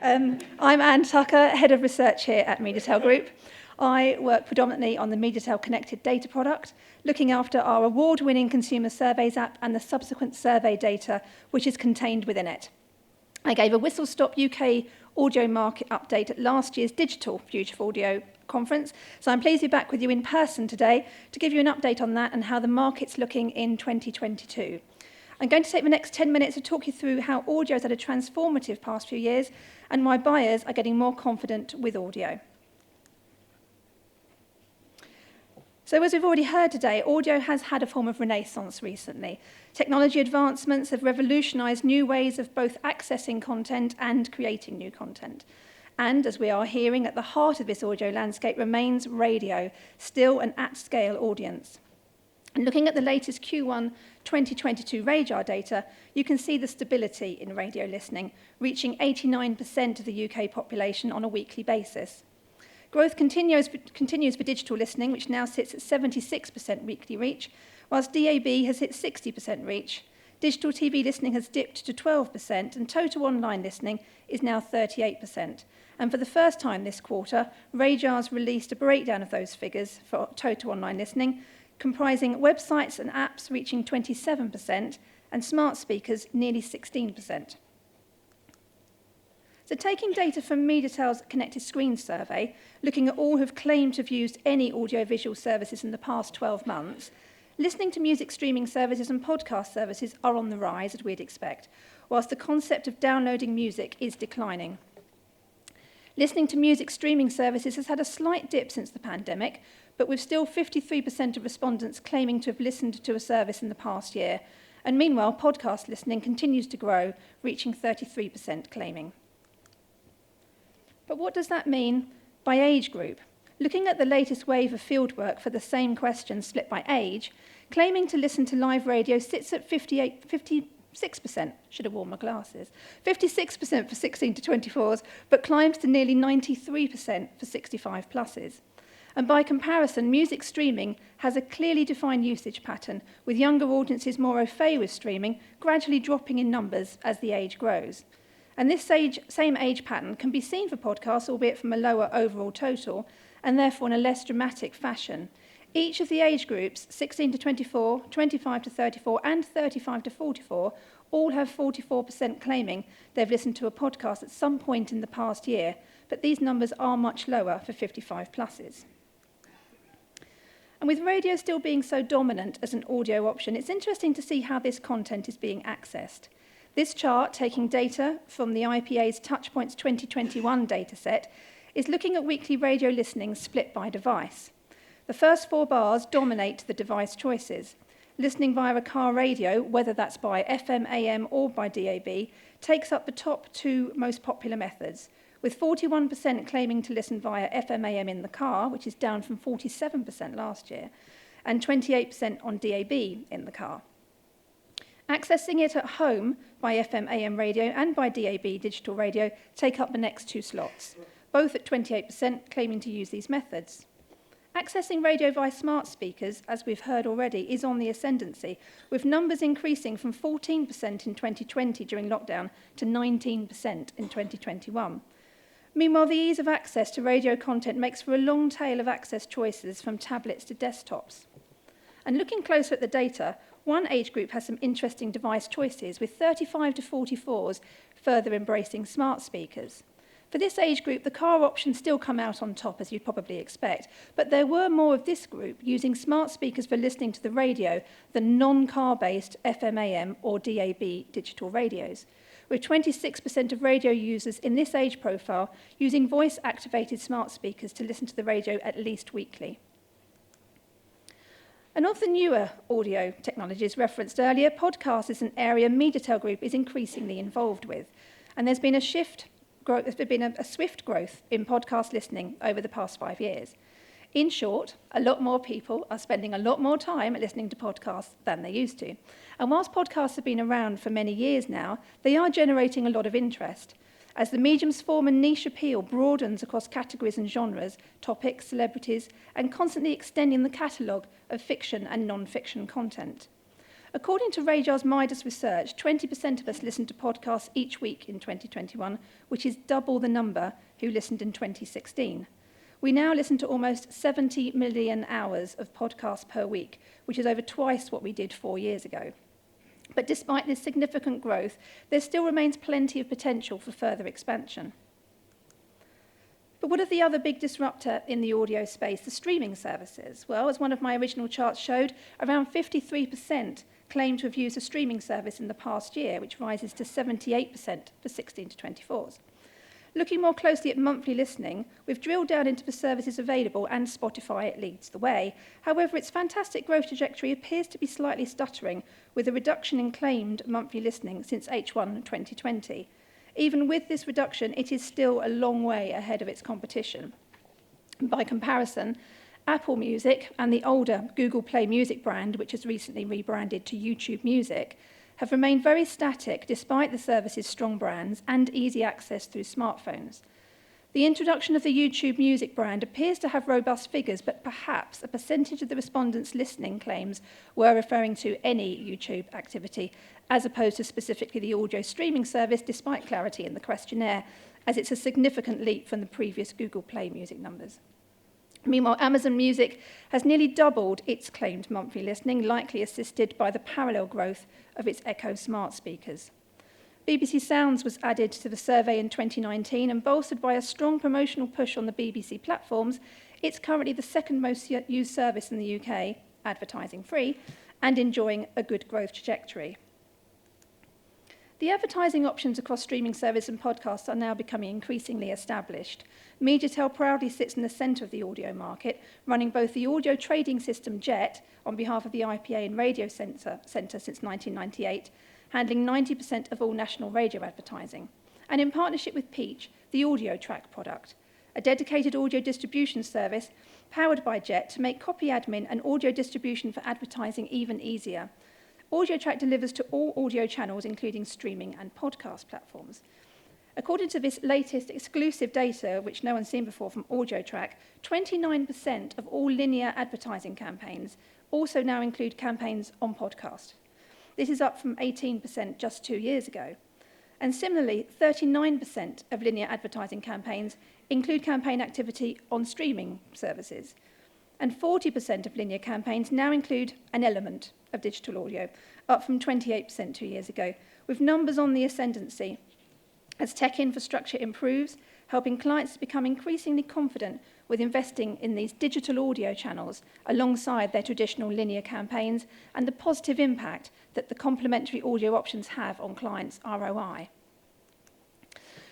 I'm Anne Tucker, Head of Research here at Mediatel Group. I work predominantly on the Mediatel Connected Data product, looking after our award-winning consumer surveys app and the subsequent survey data which is contained within it. I gave a whistle-stop UK audio market update at last year's Digital Future of Audio conference, so I'm pleased to be back with you in person today to give you an update on that and how the market's looking in 2022. I'm going to take the next 10 minutes to talk you through how audio has had a transformative past few years and why buyers are getting more confident with audio. So as we've already heard today, audio has had a form of renaissance recently. Technology advancements have revolutionised new ways of both accessing content and creating new content. And as we are hearing, at the heart of this audio landscape remains radio, still an at-scale audience. And looking at the latest Q1 2022 radar data, you can see the stability in radio listening, reaching 89% of the UK population on a weekly basis. Growth continues for digital listening, which now sits at 76% weekly reach, whilst DAB has hit 60% reach. Digital TV listening has dipped to 12%, and total online listening is now 38%. And for the first time this quarter, Radar's released a breakdown of those figures for total online listening, comprising websites and apps reaching 27% and smart speakers nearly 16%. So taking data from Mediatel's Connected Screens survey, looking at all who've claimed to have used any audiovisual services in the past 12 months, listening to music streaming services and podcast services are on the rise, as we'd expect, whilst the concept of downloading music is declining. Listening to music streaming services has had a slight dip since the pandemic, but with still 53% of respondents claiming to have listened to a service in the past year. And meanwhile, podcast listening continues to grow, reaching 33% claiming. But what does that mean by age group? Looking at the latest wave of fieldwork for the same question split by age, claiming to listen to live radio sits at 56%, should have worn my glasses, 56% for 16 to 24s, but climbs to nearly 93% for 65 pluses. And by comparison, music streaming has a clearly defined usage pattern, with younger audiences more au fait with streaming, gradually dropping in numbers as the age grows. And this same age pattern can be seen for podcasts, albeit from a lower overall total, and therefore in a less dramatic fashion. Each of the age groups, 16 to 24, 25 to 34, and 35 to 44, all have 44% claiming they've listened to a podcast at some point in the past year, but these numbers are much lower for 55 pluses. And with radio still being so dominant as an audio option, it's interesting to see how this content is being accessed. This chart, taking data from the IPA's Touchpoints 2021 dataset, is looking at weekly radio listening split by device. The first 4 bars dominate the device choices. Listening via a car radio, whether that's by FM, AM or by DAB, takes up the top 2 most popular methods, with 41% claiming to listen via FM, AM in the car, which is down from 47% last year, and 28% on DAB in the car. Accessing it at home by FM, AM radio and by DAB digital radio take up the next 2 slots, both at 28% claiming to use these methods. Accessing radio via smart speakers, as we've heard already, is on the ascendancy, with numbers increasing from 14% in 2020 during lockdown to 19% in 2021. Meanwhile, the ease of access to radio content makes for a long tail of access choices from tablets to desktops. And looking closer at the data, one age group has some interesting device choices, with 35 to 44s further embracing smart speakers. For this age group, the car options still come out on top, as you'd probably expect, but there were more of this group using smart speakers for listening to the radio than non-car-based FM, AM or DAB digital radios, with 26% of radio users in this age profile using voice-activated smart speakers to listen to the radio at least weekly. And of the newer audio technologies referenced earlier, podcast is an area Mediatel Group is increasingly involved with. And there's been a swift growth in podcast listening over the past 5 years. In short, a lot more people are spending a lot more time listening to podcasts than they used to. And whilst podcasts have been around for many years now, they are generating a lot of interest. As the medium's form and niche appeal broadens across categories and genres, topics, celebrities, and constantly extending the catalogue of fiction and non-fiction content. According to Rajar's Midas research, 20% of us listened to podcasts each week in 2021, which is double the number who listened in 2016. We now listen to almost 70 million hours of podcasts per week, which is over twice what we did 4 years ago. But despite this significant growth, there still remains plenty of potential for further expansion. But what are the other big disruptor in the audio space, the streaming services? Well, as one of my original charts showed, around 53% claim to have used a streaming service in the past year, which rises to 78% for 16 to 24s. Looking more closely at monthly listening, we've drilled down into the services available, and Spotify leads the way. However, its fantastic growth trajectory appears to be slightly stuttering, with a reduction in claimed monthly listening since H1 2020. Even with this reduction, it is still a long way ahead of its competition. By comparison, Apple Music and the older Google Play Music brand, which has recently rebranded to YouTube Music, have remained very static despite the service's strong brands and easy access through smartphones. The introduction of the YouTube Music brand appears to have robust figures, but perhaps a percentage of the respondents' listening claims were referring to any YouTube activity, as opposed to specifically the audio streaming service, despite clarity in the questionnaire, as it's a significant leap from the previous Google Play Music numbers. Meanwhile, Amazon Music has nearly doubled its claimed monthly listening, likely assisted by the parallel growth of its Echo smart speakers. BBC Sounds was added to the survey in 2019, and bolstered by a strong promotional push on the BBC platforms, it's currently the second most used service in the UK, advertising free, and enjoying a good growth trajectory. The advertising options across streaming service and podcasts are now becoming increasingly established. Mediatel proudly sits in the centre of the audio market, running both the audio trading system JET on behalf of the IPA and Radio Centre since 1998, handling 90% of all national radio advertising, and in partnership with Peach, the Audio Track product, a dedicated audio distribution service powered by JET to make copy admin and audio distribution for advertising even easier. AudioTrack delivers to all audio channels, including streaming and podcast platforms. According to this latest exclusive data, which no one's seen before from AudioTrack, 29% of all linear advertising campaigns also now include campaigns on podcast. This is up from 18% just 2 years ago. And similarly, 39% of linear advertising campaigns include campaign activity on streaming services. And 40% of linear campaigns now include an element of digital audio, up from 28% 2 years ago, with numbers on the ascendancy as tech infrastructure improves, helping clients to become increasingly confident with investing in these digital audio channels alongside their traditional linear campaigns, and the positive impact that the complementary audio options have on clients' ROI.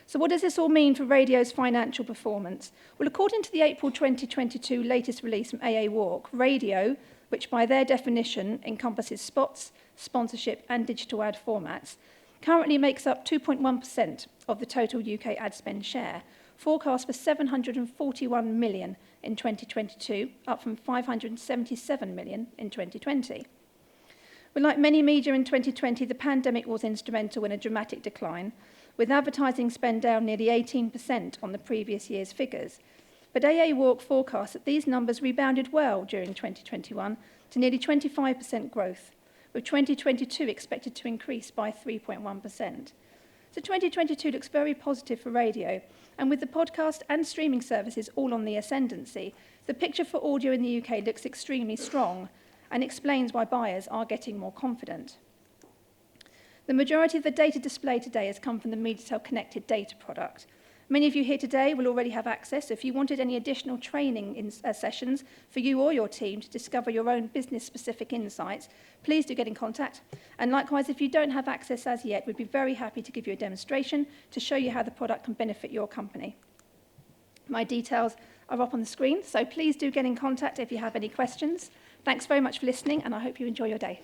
So what does this all mean for radio's financial performance? Well, according to the April 2022 latest release from AA Walk, radio, which by their definition encompasses spots, sponsorship and digital ad formats, currently makes up 2.1% of the total UK ad spend share, forecast for 741 million in 2022, up from 577 million in 2020. But like many media in 2020, the pandemic was instrumental in a dramatic decline, with advertising spend down nearly 18% on the previous year's figures. But AA Walk forecasts that these numbers rebounded well during 2021 to nearly 25% growth, with 2022 expected to increase by 3.1%. So 2022 looks very positive for radio, and with the podcast and streaming services all on the ascendancy, the picture for audio in the UK looks extremely strong and explains why buyers are getting more confident. The majority of the data displayed today has come from the Mediatel Connected Data product. Many of you here today will already have access. If you wanted any additional training sessions for you or your team to discover your own business-specific insights, please do get in contact. And likewise, if you don't have access as yet, we'd be very happy to give you a demonstration to show you how the product can benefit your company. My details are up on the screen, so please do get in contact if you have any questions. Thanks very much for listening, and I hope you enjoy your day.